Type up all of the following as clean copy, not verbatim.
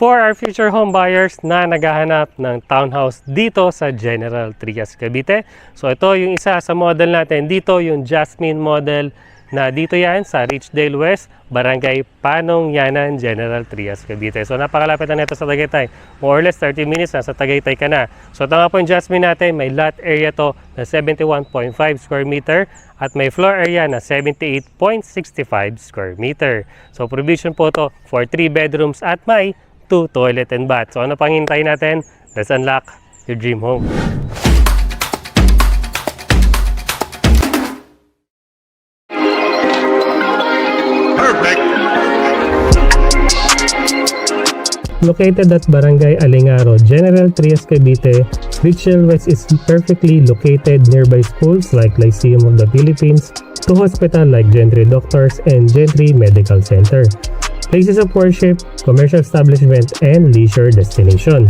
For our future home buyers na naghahanap ng townhouse dito sa General Trias, Cavite. So ito yung isa sa model natin dito, yung Jasmine model na dito yan sa Richdale West, Barangay Panong Yanan, General Trias, Cavite. So napakalapit na nito sa Tagaytay. More or less 30 minutes na sa Tagaytay ka na. So ito nga po yung Jasmine natin, may lot area to na 71.5 square meter at may floor area na 78.65 square meter. So provision po to for 3 bedrooms at may 2 toilet and bath. So ano pang hintay natin? Let's unlock your dream home. Perfect. Located at Barangay Alingaro, General Trias, Cavite, Richdale West is perfectly located nearby schools like Lyceum of the Philippines to hospital like Gentry Doctors and Gentry Medical Center, places of worship, commercial establishment, and leisure destination.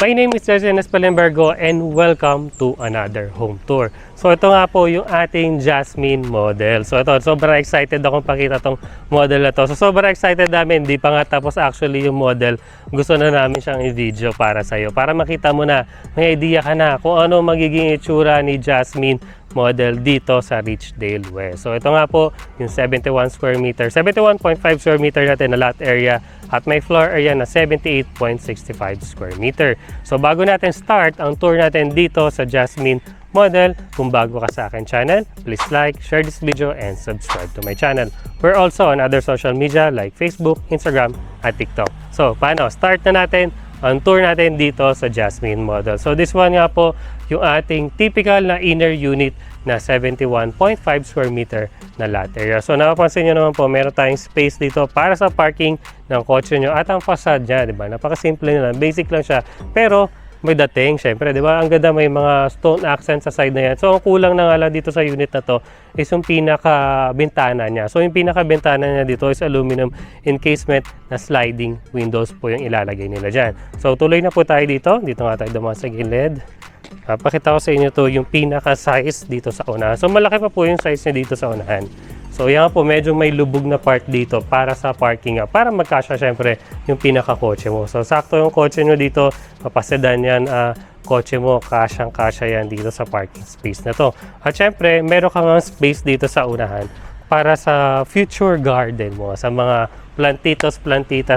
My name is Jesse Palembergo and welcome to another home tour. So ito nga po yung ating Jasmine model. So ito, sobrang excited akong pakita tong model na to. So sobrang excited namin, hindi pa nga tapos actually yung model. Gusto na namin siyang i-video para sa'yo. Para makita mo na, may idea ka na kung ano magiging itsura ni Jasmine model dito sa Richdale West. So ito nga po yung 71 square meter, 71.5 square meter natin na lot area at may floor area na 78.65 square meter. So bago natin start ang tour natin dito sa Jasmine model, kung bago ka sa akin channel, please like, share this video, and subscribe to my channel. We're also on other social media like Facebook, Instagram, at TikTok. So paano? Start na natin ang tour natin dito sa Jasmine model. So this one nga po yung ating typical na inner unit na 71.5 square meter na lot area. So napapansin nyo naman po, meron tayong space dito para sa parking ng kotse nyo at ang facade niya, di ba? Napakasimple na lang, basic lang siya. Pero may dating, syempre, di ba? Ang ganda, may mga stone accent sa side na yan. So ang kulang na nga lang dito sa unit na to is yung pinaka-bintana niya. So yung pinaka-bintana niya dito is aluminum encasement na sliding windows po yung ilalagay nila dyan. So tuloy na po tayo dito. Dito nga tayo dumaan sa gilid. Pakita ko sa inyo to yung pinaka-size dito sa unahan. So malaki pa po yung size niya dito sa unahan. So yan po, medyo may lubog na part dito para sa parking, para magkasya syempre yung pinaka-kotse mo. So sakto yung kotse nyo dito, mapasedan yan, kotse mo, kasyang-kasya yan dito sa parking space na to. At syempre, meron kang space dito sa unahan para sa future garden mo, sa mga plantitas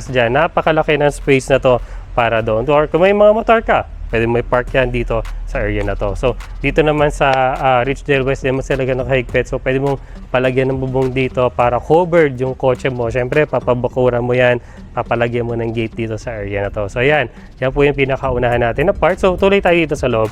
dyan. Napakalaki ng space na to para doon. Or kung may mga motor ka, pwede may park yan dito sa area na to. So, dito naman sa Richdale West, di mo sila ganun kahigpit. So, pwede mong palagyan ng bubong dito para covered yung kotse mo. Siyempre, papabakuran mo yan, papalagyan mo ng gate dito sa area na to. So, yan. Yan po yung pinakaunahan natin na part. So, tuloy tayo dito sa loob.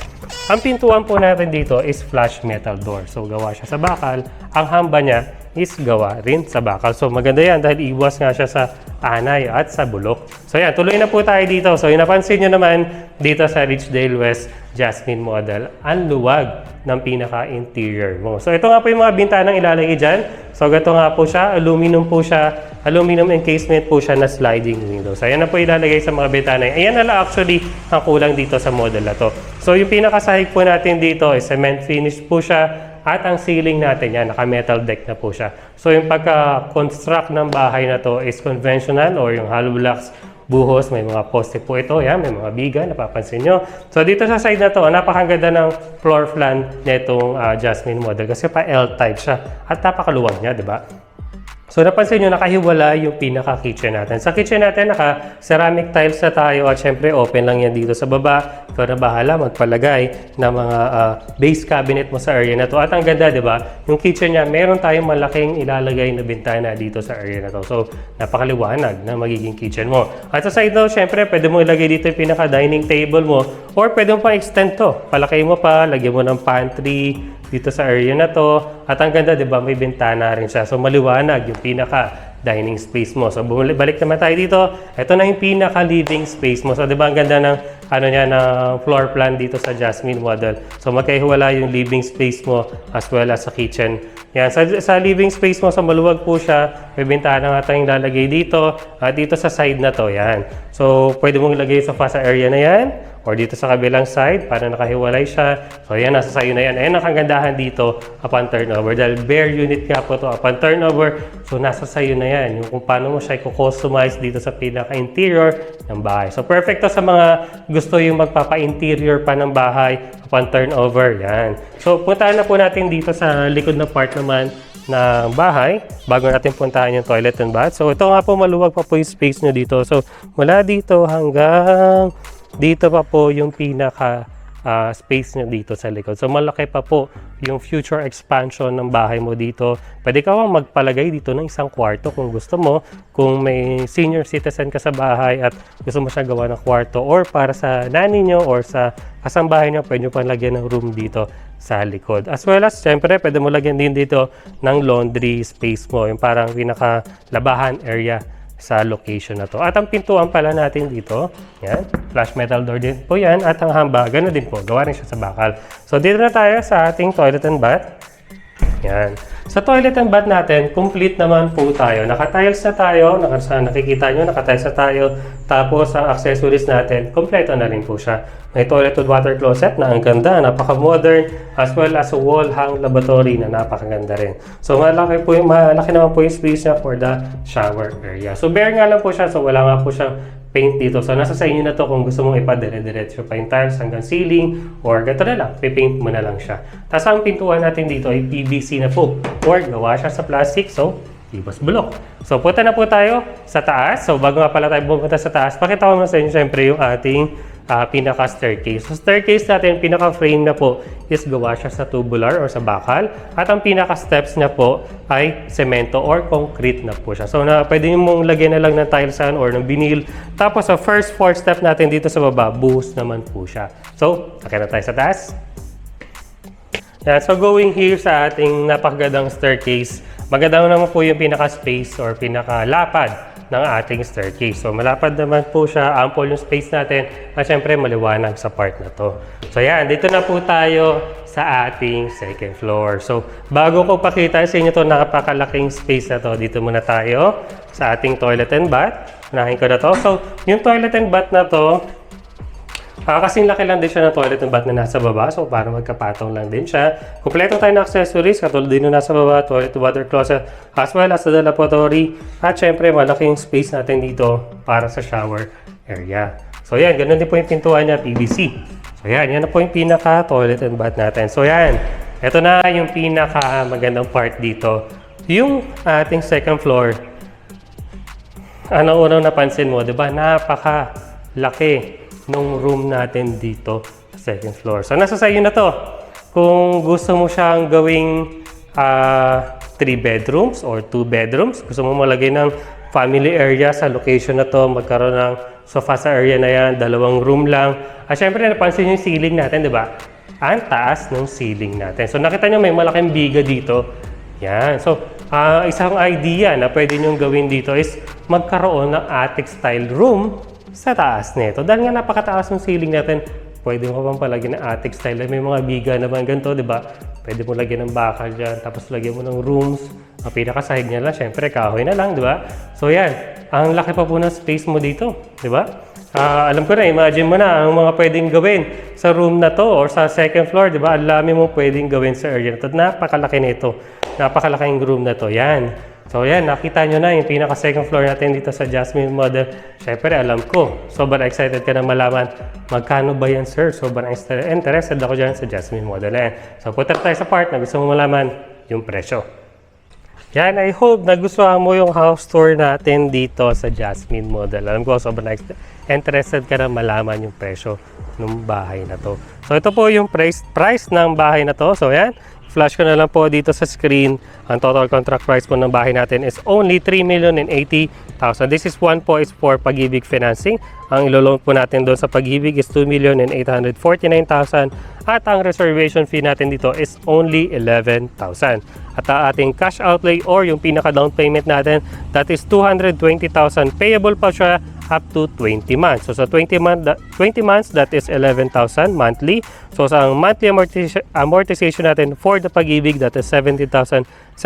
Ang pintuan po natin dito is flush metal door. So, gawa siya sa bakal. Ang hamba niya is gawa rin sa bakal. So, maganda yan dahil iwas nga siya sa anay at sa bulok. So, yan. Tuloy na po tayo dito. So, yung napansin nyo naman dito sa Richdale West Jasmine model, ang luwag ng pinaka-interior mo. So, ito nga po yung mga bintanang ilalagay dyan. So, gato nga po siya. Aluminum po siya. Aluminum encasement po siya na sliding window. So, ayan na po ilalagay sa mga bintana. Ayan na lang actually ang kulang dito sa model na to. So, yung pinakasahig po natin dito is cement finish po siya. At ang ceiling natin yan, naka-metal deck na po siya. So, yung pagka-construct ng bahay na to is conventional or yung hollow blocks buhos, may mga poste po ito, yan, may mga biga, napapansin nyo. So dito sa side na to, napakaganda ng floor plan nitong Jasmine model kasi pa L-type siya at napakaluwag niya, di ba? So napansin nyo, nakahiwala yung pinaka-kitchen natin. Sa kitchen natin, naka-ceramic tiles na tayo at syempre open lang yan dito sa baba. Ikaw na bahala magpalagay ng mga base cabinet mo sa area na to. At ang ganda, di ba? Yung kitchen niya, meron tayong malaking ilalagay na bintana dito sa area na to. So napakaliwanag na magiging kitchen mo. At sa side na, syempre, pwede mo ilagay dito yung pinaka-dining table mo or pwede mo pa extend to. Palakay mo pa, lagyan mo ng pantry dito sa area na to. At ang ganda, di ba, may bintana rin siya. So maliwanag yung pinaka dining space mo. So balik naman tayo dito. Ito na yung pinaka living space mo. So di ba ang ganda ng ng floor plan dito sa Jasmine model. So magkahiwala yung living space mo as well as sa kitchen. Yan, sa living space mo, sa maluwag po siya, may bintana nga tayong lalagay dito at dito sa side na to, yan. So pwede mong ilagay sa area na yan or dito sa kabilang side para nakahiwalay siya. So yan, nasa sayo na yan. Ayan ang kagandahan dito upon turnover. Dahil bare unit nga po to upon turnover, so nasa sayo na yan. Yung kung paano mo siya i-customize dito sa pinaka-interior ng bahay. So perfect to sa mga gusto yung magpapa-interior pa ng bahay upon turnover. Yan. So puntahan na po natin dito sa likod na part naman ng bahay bago natin puntahan yung toilet and bath. So ito nga po, maluwag pa po yung space nyo dito. So mula dito hanggang dito pa po yung pinaka space nyo dito sa likod. So malaki pa po yung future expansion ng bahay mo dito. Pwede ka magpalagay dito ng isang kwarto kung gusto mo. Kung may senior citizen ka sa bahay at gusto mo siya gawa ng kwarto, or para sa nanay nyo or sa kasambahay nyo, pwede nyo pang lagyan ng room dito sa likod. As well as, syempre, pwede mo lagyan din dito ng laundry space mo, yung parang pinaka-labahan area sa location na to. At ang pintuan pala natin dito, yan, flash metal door din po yan, at ang hamba, gano'n din po, gawa rin siya sa bakal. So, dito na tayo sa ating toilet and bath. Yan. Sa toilet and bath natin, complete naman po tayo. Naka-tiles na tayo, nakikita nyo, naka-tiles na tayo. Tapos, ang accessories natin, kompleto na rin po siya. May toilet with water closet na ang ganda, napaka-modern, as well as a wall-hang lavatory na napakaganda rin. So, malaki naman po yung space niya for the shower area. So, bare nga lang po siya, so wala nga po siyang paint dito. So, nasa sa inyo na to kung gusto mong ipadire-diretso pa yung tiles hanggang ceiling, or gato na lang, pipaint mo na lang siya. Tapos, ang pintuan natin dito ay PVC na po, or gawa siya sa plastic, so ibas bulok. So, punta na po tayo sa taas. So, bago nga pala tayo pumunta sa taas, pakita ko na sa inyo syempre yung ating pinaka-staircase. So, staircase natin, pinaka-frame na po is gawa siya sa tubular or sa bakal. At ang pinaka-steps niya po ay semento or concrete na po siya. So, pwede mong lagyan na lang ng tilesan or ng vinyl. Tapos, sa first 4 step natin dito sa baba, buhos naman po siya. So, akit na tayo sa taas. Yan. So, going here sa ating napakagandang staircase, maganda naman po yung pinaka-space or pinaka-lapad ng ating staircase. So, malapad naman po siya, ample yung space natin, at syempre maliwanag sa part na to. So, yan, dito na po tayo sa ating second floor. So, bago ko pakita sa inyo to napakalaking space na to, dito muna tayo sa ating toilet and bath. Unahin ko na to. So, yung toilet and bath na to, kasing laki lang din siya ng toilet and bath na nasa baba. So, para magkapatong lang din siya. Kompleto tayo ng accessories, katulad din yung nasa baba, toilet water closet, as well as the lavatory. At syempre, malaki yung space natin dito para sa shower area. So, yan. Ganun din po yung pintuan niya, PVC. So, yan. Yan na po yung pinaka-toilet and bath natin. So, yan. Ito na yung pinaka-magandang part dito. Yung ating second floor, ano unang napansin mo, diba? Napaka-laki nung room natin dito sa second floor. So, nasa sayo na to. Kung gusto mo siyang gawing 3 bedrooms or 2 bedrooms, gusto mo malagay ng family area sa location na to, magkaroon ng sofa sa area na yan, 2 room lang. At syempre, napansin yung ceiling natin, di ba? Ang taas ng ceiling natin. So, nakita nyo may malaking biga dito. Yan. So, isang idea na pwede nyo gawin dito is magkaroon ng attic style room sa taas nito. Dahil nga napakataas ng ceiling natin, pwede mo pang palagyan ng attic style. May mga biga naman ganito, di ba? Pwede mo lagyan ng bakal dyan, tapos lagyan mo ng rooms. Ang pinakasahig niya lang, syempre, kahoy na lang, di ba? So, yan. Ang laki pa po ng space mo dito, di ba? Alam ko na, imagine mo na ang mga pwedeng gawin sa room na to or sa second floor, di ba? Ang dami mo pwedeng gawin sa area na to. Napakalaki nito. Napakalaking room na to. Yan. So, yan. Nakita nyo na yung pinaka-second floor natin dito sa Jasmine model. Siyempre, alam ko, sobrang excited ka na malaman magkano ba yan, sir? Sobrang interested ako dyan sa Jasmine model. Yan. So, punta tayo sa part na gusto mo malaman yung presyo. Yan, I hope nagustuhan mo yung house tour natin dito sa Jasmine model. Alam ko, sobrang interested ka na malaman yung presyo ng bahay na to. So, ito po yung price ng bahay na to. So, yan. Flash ko na lang po dito sa screen. Ang total contract price po ng bahay natin is only 3,080,000. This is one po is for Pag-ibig financing. Ang ilo-loan po natin doon sa Pag-ibig is 2,849,000. At ang reservation fee natin dito is only 11,000. At ang ating cash outlay or yung pinaka-down payment natin, that is 220,000. Payable pa siya up to 20 months. So sa 20 months, that is 11,000 monthly. So sa monthly amortization natin for the Pag-ibig, that is 70,775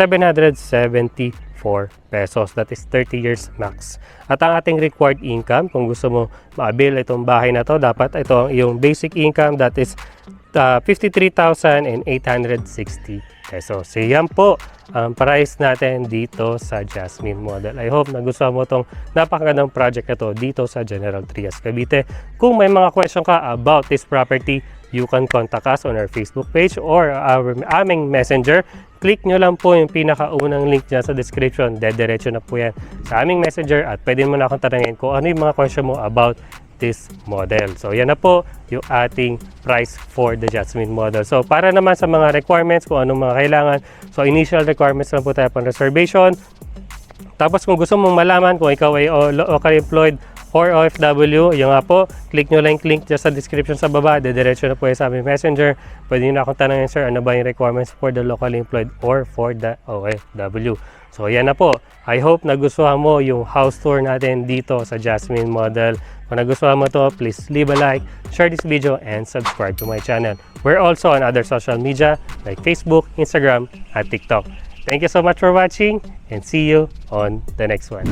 pesos. That is 30 years max. At ang ating required income, kung gusto mo ma-avail itong bahay na to, dapat ito ang iyong basic income, that is 53,860 pesos. So yan po ang price natin dito sa Jasmine Model. I hope nagustuhan mo itong napakagandang project na to dito sa General Trias, Cavite. Kung may mga question ka about this property, you can contact us on our Facebook page or our aming messenger. Click nyo lang po yung pinakaunang link dyan sa description. Dediretso na po yan sa aming messenger at pwede mo na akong tanungin kung ano yung mga question mo about this model. So yan na po yung ating price for the Jasmine Model. So para naman sa mga requirements, kung anong mga kailangan, so initial requirements lang po tayo pang reservation. Tapos kung gusto mong malaman kung ikaw ay locally employed or OFW, yung nga po, click nyo lang yung link dyan sa description sa baba, dediretso na po yan sa aming messenger. Pwede nyo na akong tanongin, sir, ano ba yung requirements for the locally employed or for the OFW. So yan na po. I hope nagustuhan mo yung house tour natin dito sa Jasmine Model. Kung nagustuhan mo to, please leave a like, share this video, and subscribe to my channel. We're also on other social media like Facebook, Instagram, at TikTok. Thank you so much for watching and see you on the next one.